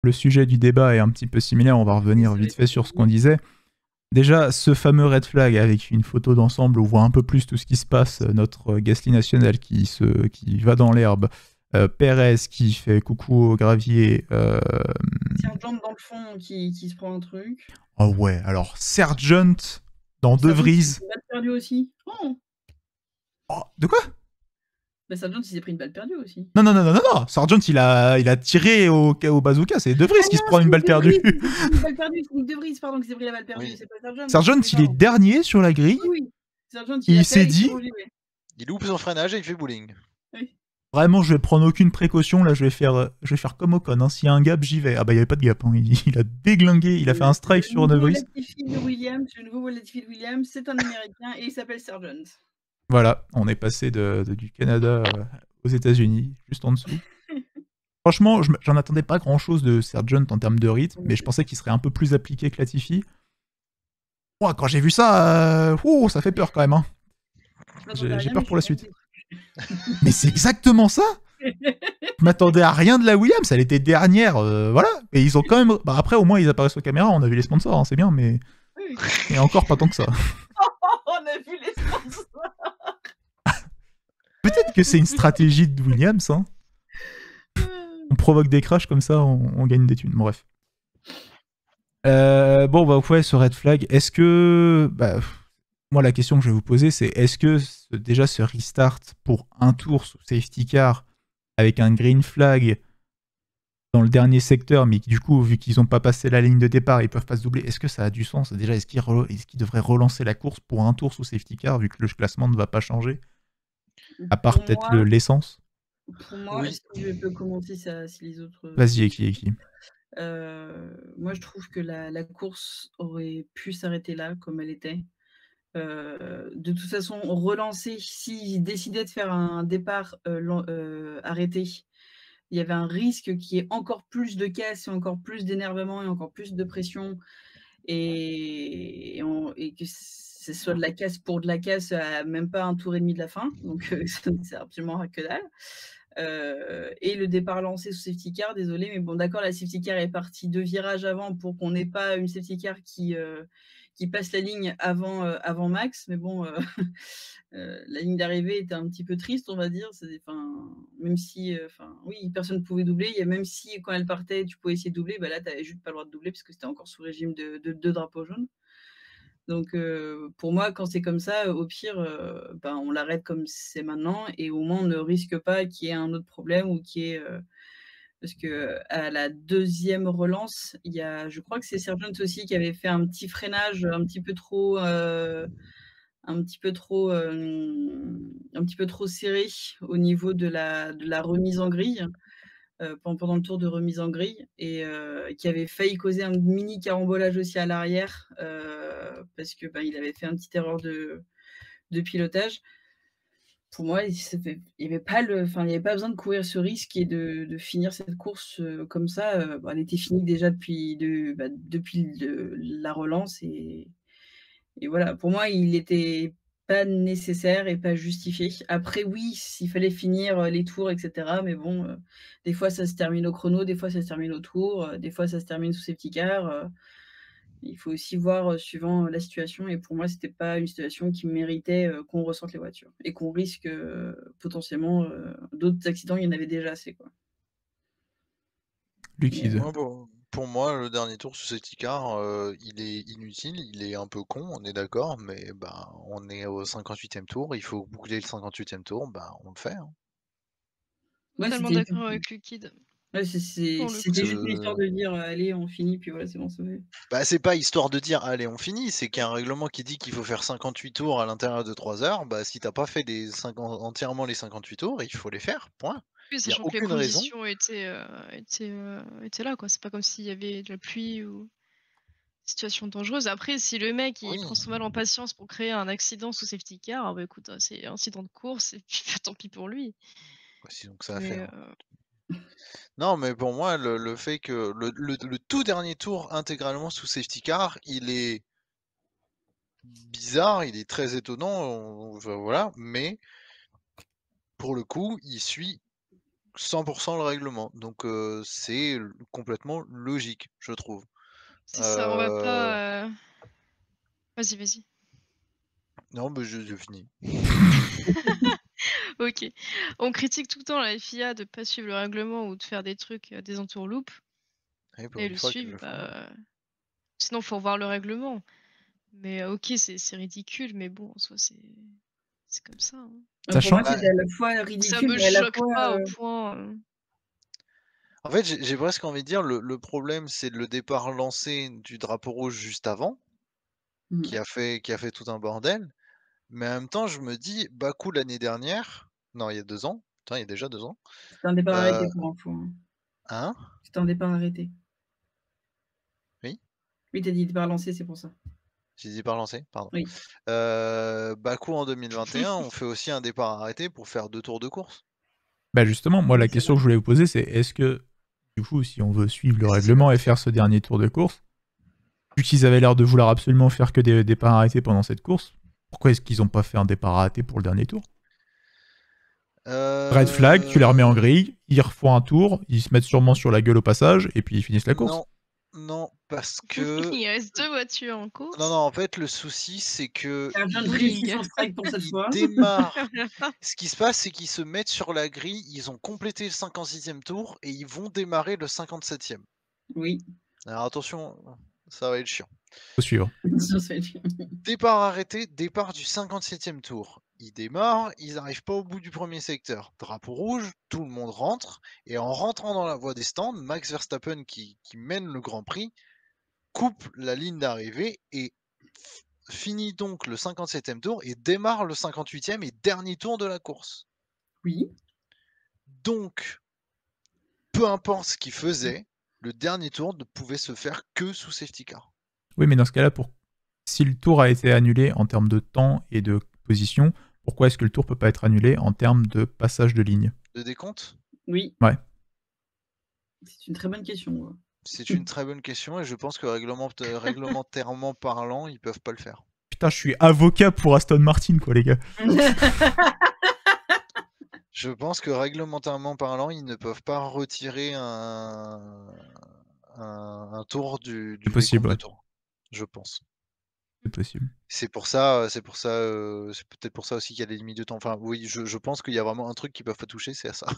le sujet du débat est un petit peu similaire, on va revenir vite fait sur ce qu'on disait. Déjà, ce fameux red flag avec une photo d'ensemble où on voit un peu plus tout ce qui se passe, notre Gasly national qui va dans l'herbe, Perez qui fait coucou au gravier. Sergent dans le fond qui se prend un truc. Oh ouais, alors Sergent dans De Sergent il s'est Vries. pris une balle perdue aussi. Oh, Oh, de quoi? bah Sergent il s'est pris une balle perdue aussi. Non, non, non, non, non, non. Sergent il a tiré au bazooka, c'est De Vries Ah qui se non, prend c'est une Nick balle De perdue. Vries, c'est une balle perdue, c'est Nick De Vries, pardon, qui s'est pris la balle perdue, Oui. c'est pas Sergent. Sergent, il est Pardon. dernier sur la grille. Oui, oui. Sergent Et il il s'est appelle et dit, bon, j'y vais. Il loupe son freinage et il fait bowling. Oui. vraiment, je vais prendre aucune précaution. Là, je vais faire comme Ocon. Hein. S'il y a un gap, j'y vais. Ah bah, il n'y avait pas de gap. Hein. Il a déglingué. Il a fait un strike sur De Vries. Le nouveau Latifi de Williams, c'est un Américain et il s'appelle Sergent. Voilà, on est passé du Canada aux États-Unis, juste en dessous. Franchement, j'en attendais pas grand-chose de Sergent en termes de rythme, mais je pensais qu'il serait un peu plus appliqué que Latifi. Ouah, quand j'ai vu ça, ça fait peur quand même. Hein. J'ai peur pour la suite. Mais c'est exactement ça. Je m'attendais à rien de la Williams, elle était dernière, voilà. Et ils ont quand même. Bah après, au moins, ils apparaissent aux caméras, on a vu les sponsors, hein, c'est bien, mais. Et encore pas tant que ça. On a vu les sponsors. Peut-être que c'est une stratégie de Williams. Hein. On provoque des crashs comme ça, on gagne des thunes. Bon, bref. Bon, bah, ouais, ce red flag, est-ce que. Bah, moi, la question que je vais vous poser, c'est est-ce que déjà ce restart pour un tour sous safety car avec un green flag dans le dernier secteur, mais du coup, vu qu'ils n'ont pas passé la ligne de départ, ils peuvent pas se doubler, est-ce que ça a du sens? Déjà, est-ce qu'ils devraient relancer la course pour un tour sous safety car, vu que le classement ne va pas changer? À part peut-être l'essence? Pour moi, est-ce que je peux commencer ça, si les autres... Vas-y, qui moi, je trouve que la course aurait pu s'arrêter là, comme elle était. De toute façon, relancer, s'ils décidaient de faire un départ arrêté, il y avait un risque qu'il y ait encore plus de casse et encore plus d'énervement et encore plus de pression et que ce soit de la casse pour de la casse à même pas un tour et demi de la fin. Donc, ça ne sert absolument à que dalle. Et le départ lancé sous safety car, désolé, mais bon, d'accord, la safety car est partie 2 virages avant pour qu'on n'ait pas une safety car qui passe la ligne avant Max, mais bon, la ligne d'arrivée était un petit peu triste, on va dire. Même si, oui, personne ne pouvait doubler. Même si, quand elle partait, tu pouvais essayer de doubler, bah là, tu n'avais juste pas le droit de doubler parce que c'était encore sous régime de drapeau jaune. Donc, pour moi, quand c'est comme ça, au pire, on l'arrête comme c'est maintenant et au moins, on ne risque pas qu'il y ait un autre problème ou qu'il y ait... parce qu'à la deuxième relance, je crois que c'est Sergent aussi qui avait fait un petit freinage un petit peu trop serré au niveau de la remise en grille, pendant le tour de remise en grille et qui avait failli causer un mini carambolage aussi à l'arrière, parce que, il avait fait une petite erreur de pilotage. Pour moi, il n'y avait pas besoin de courir ce risque et de finir cette course comme ça. Elle était finie déjà depuis la relance et voilà. Pour moi, il n'était pas nécessaire et pas justifié. Après, oui, s'il fallait finir les tours, etc. Mais bon, des fois, ça se termine au chrono, des fois, ça se termine au tour, des fois, ça se termine sous safety car. Il faut aussi voir suivant la situation et pour moi, c'était pas une situation qui méritait qu'on ressente les voitures et qu'on risque potentiellement d'autres accidents. Il y en avait déjà assez, quoi. Liquide. Pour moi, le dernier tour sous safety car, il est inutile, il est un peu con, on est d'accord, mais on est au 58e tour, il faut boucler le 58e tour, on le fait. Hein. Totalement d'accord avec Liquide. Ouais, c'était juste une histoire de dire allez, on finit, puis voilà, c'est bon, ça va. C'est pas histoire de dire allez, on finit, c'est qu'il y a un règlement qui dit qu'il faut faire 58 tours à l'intérieur de 3 heures. Si t'as pas fait entièrement les 58 tours, il faut les faire, point. Oui, sachant que les conditions étaient là, quoi. C'est pas comme s'il y avait de la pluie ou situation dangereuse. Après, si le mec il prend son mal en patience pour créer un accident sous safety car, écoute, c'est incident de course et puis tant pis pour lui. Donc ça va faire. Non, mais pour moi, le fait que le tout dernier tour intégralement sous safety car, il est bizarre, il est très étonnant, voilà, mais pour le coup, il suit 100% le règlement. Donc c'est complètement logique, je trouve. C'est ça, on va pas. Vas-y, vas-y. Non, mais je finis. Ok. On critique tout le temps la FIA de pas suivre le règlement ou de faire des trucs, des entourloupes. Et le suivre, sinon faut revoir le règlement. Mais ok, c'est ridicule, mais bon, en soi, c'est comme ça. Hein. Pour moi, c'est à la fois ridicule, ça me mais à la choque fois, pas au point. En fait, j'ai presque envie de dire, le problème, c'est le départ lancé du drapeau rouge juste avant, qui a fait tout un bordel. Mais en même temps, je me dis, Bakou l'année dernière, non, il y a 2 ans, putain, il y a déjà 2 ans. C'était un départ arrêté pour info. Hein? C'était un départ arrêté. Oui? Oui, t'as dit départ lancé, c'est pour ça. J'ai dit départ lancé, pardon. Oui. Bakou en 2021, on fait aussi un départ arrêté pour faire 2 tours de course. Bah justement, moi la question que je voulais vous poser, c'est est-ce que, du coup, si on veut suivre le règlement et faire ce dernier tour de course, vu qu'ils avaient l'air de vouloir absolument faire que des départs arrêtés pendant cette course, pourquoi est-ce qu'ils n'ont pas fait un départ arrêté pour le dernier tour? Red flag, tu les remets en grille, ils refont un tour, ils se mettent sûrement sur la gueule au passage, et puis ils finissent la course. Non, parce que... Il reste 2 voitures en course. Non, en fait, le souci, c'est que... Ils démarrent. Ce qui se passe, c'est qu'ils se mettent sur la grille, ils ont complété le 56e tour, et ils vont démarrer le 57e. Oui. Alors attention, ça va être chiant. Faut suivre. Départ arrêté, départ du 57e tour. Ils démarrent, ils n'arrivent pas au bout du premier secteur. Drapeau rouge, tout le monde rentre, et en rentrant dans la voie des stands, Max Verstappen, qui mène le Grand Prix, coupe la ligne d'arrivée et finit donc le 57e tour et démarre le 58e et dernier tour de la course. Oui. Donc, peu importe ce qu'il faisait, le dernier tour ne pouvait se faire que sous safety car. Oui, mais dans ce cas-là, si le tour a été annulé en termes de temps et de position, pourquoi est-ce que le tour peut pas être annulé en termes de passage de ligne? De décompte? Oui. Ouais. C'est une très bonne question. C'est une très bonne question et je pense que réglementairement parlant, ils peuvent pas le faire. Putain, je suis avocat pour Aston Martin, quoi, les gars. Je pense que réglementairement parlant, ils ne peuvent pas retirer un tour du possible, décompte de tour. Je pense. C'est possible. C'est peut-être pour ça aussi qu'il y a des limites de temps. Enfin, oui, je pense qu'il y a vraiment un truc qu'ils peuvent pas toucher, c'est à ça.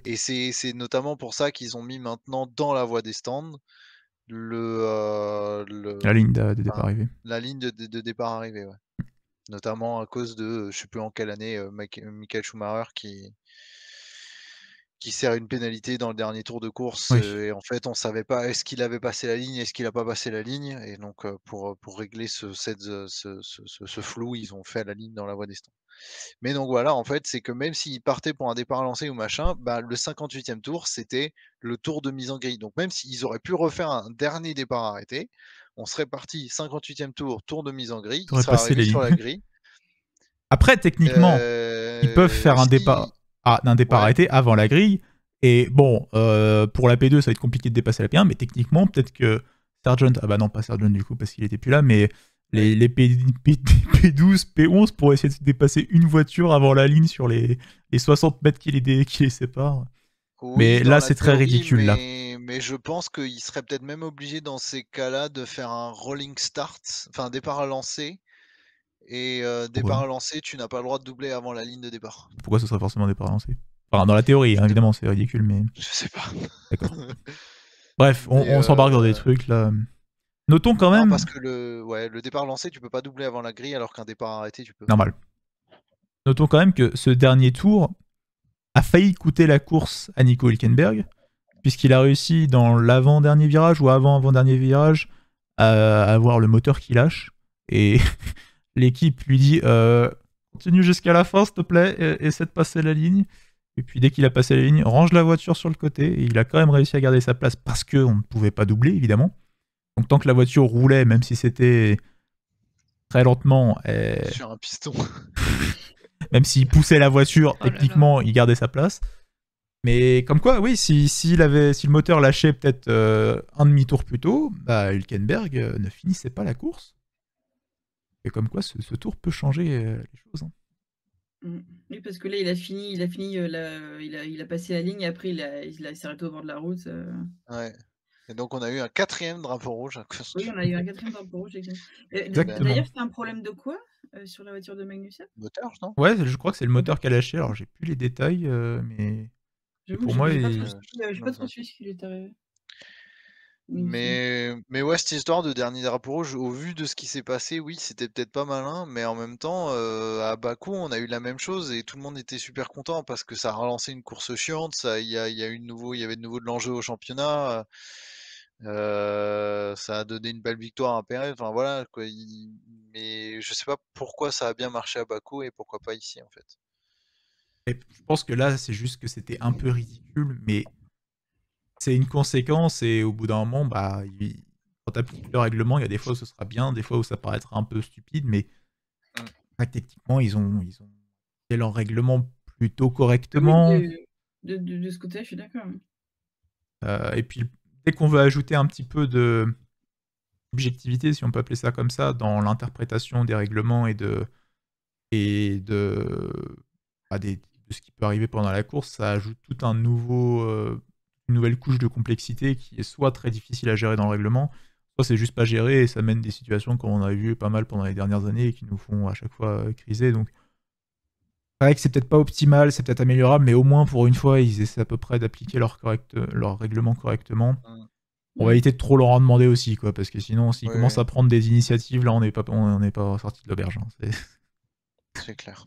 Et c'est notamment pour ça qu'ils ont mis maintenant dans la voie des stands la ligne de départ arrivé. La ligne de départ arrivé, ouais. Notamment à cause de, je sais plus en quelle année, Michael Schumacher qui sert une pénalité dans le dernier tour de course. Oui. Et en fait, on savait pas est-ce qu'il avait passé la ligne, est-ce qu'il a pas passé la ligne. Et donc, pour régler ce flou, ils ont fait la ligne dans la voie des stands. Mais donc voilà, en fait, c'est que même s'ils partaient pour un départ lancé ou machin, bah, le 58e tour, c'était le tour de mise en grille. Donc même s'ils auraient pu refaire un dernier départ arrêté, on serait parti 58e tour, tour de mise en grille, ils seraient arrivés sur la grille. Après, techniquement, ils peuvent faire un départ arrêté avant la grille. Et bon, pour la P2, ça va être compliqué de dépasser la P1, mais techniquement, peut-être que Sargent, ah bah non, pas Sargent du coup, parce qu'il était plus là, mais les P12, P11 pour essayer de dépasser une voiture avant la ligne sur les 60 mètres qui les séparent. Oui, mais là, c'est très ridicule. Mais je pense qu'il serait peut-être même obligé dans ces cas-là de faire un rolling start, enfin un départ à lancer. Et départ à lancer, tu n'as pas le droit de doubler avant la ligne de départ. Pourquoi ce serait forcément départ à lancer? Enfin, dans la théorie, hein, évidemment, c'est ridicule, mais... Je sais pas. D'accord. Bref, on s'embarque dans des trucs, là... Notons quand même... Non, parce que le départ lancé, tu peux pas doubler avant la grille, alors qu'un départ arrêté, tu peux. Normal. Notons quand même que ce dernier tour a failli coûter la course à Nico Hülkenberg, puisqu'il a réussi dans l'avant-dernier virage, ou avant-avant-dernier virage, à avoir le moteur qui lâche, et l'équipe lui dit continue jusqu'à la fin, s'il te plaît, essaie de passer la ligne. Et puis dès qu'il a passé la ligne, range la voiture sur le côté, et il a quand même réussi à garder sa place, parce qu'on ne pouvait pas doubler, évidemment. Donc tant que la voiture roulait, même si c'était très lentement... Sur un piston. Même s'il poussait la voiture, techniquement, il gardait sa place. Mais comme quoi, oui, si le moteur lâchait peut-être un demi-tour plus tôt, bah, Hülkenberg ne finissait pas la course. Et comme quoi, ce tour peut changer les choses. Hein. Oui, parce que là, il a fini, il a passé la ligne, et après il s'est arrêté au bord de la route. Ouais. Et donc on a eu un 4e drapeau rouge à cause Oui, on a eu un 4e drapeau rouge, exactement. Exactement. D'ailleurs, c'était un problème de quoi sur la voiture de Magnussen? moteur, non? Ouais, je crois que c'est le moteur qui a lâché. Alors, j'ai plus les détails, mais J'avoue que pour moi, j'ai pas trop D'accord. suivi ce qui lui est arrivé. Mais ouais, cette histoire de dernier drapeau rouge, au vu de ce qui s'est passé, oui, c'était peut-être pas malin, mais en même temps, à Bakou, on a eu la même chose et tout le monde était super content parce que ça a relancé une course chiante, il y avait de nouveau de l'enjeu au championnat, ça a donné une belle victoire à Pérez, enfin voilà, quoi, mais je sais pas pourquoi ça a bien marché à Bakou et pourquoi pas ici, en fait. et je pense que là, c'est juste que c'était un peu ridicule, mais c'est une conséquence et au bout d'un moment, bah, quand tu appliques le règlement, il y a des fois où ce sera bien, des fois où ça paraîtra un peu stupide, mais techniquement, ils ont fait leur règlement plutôt correctement. Oui, de ce côté-là, je suis d'accord. Et puis, dès qu'on veut ajouter un petit peu de objectivité, si on peut appeler ça comme ça, dans l'interprétation des règlements de ce qui peut arriver pendant la course, ça ajoute tout un une nouvelle couche de complexité qui est soit très difficile à gérer dans le règlement, soit c'est juste pas géré et ça mène des situations comme on a vu pas mal pendant les dernières années et qui nous font à chaque fois criser. Donc, c'est vrai que c'est peut-être pas optimal, c'est peut-être améliorable, mais au moins pour une fois, ils essaient à peu près d'appliquer leur règlement correctement. On va éviter de trop leur en demander aussi, quoi, parce que sinon, s'ils commencent à prendre des initiatives, là, on n'est pas sorti de l'auberge. Hein. C'est clair.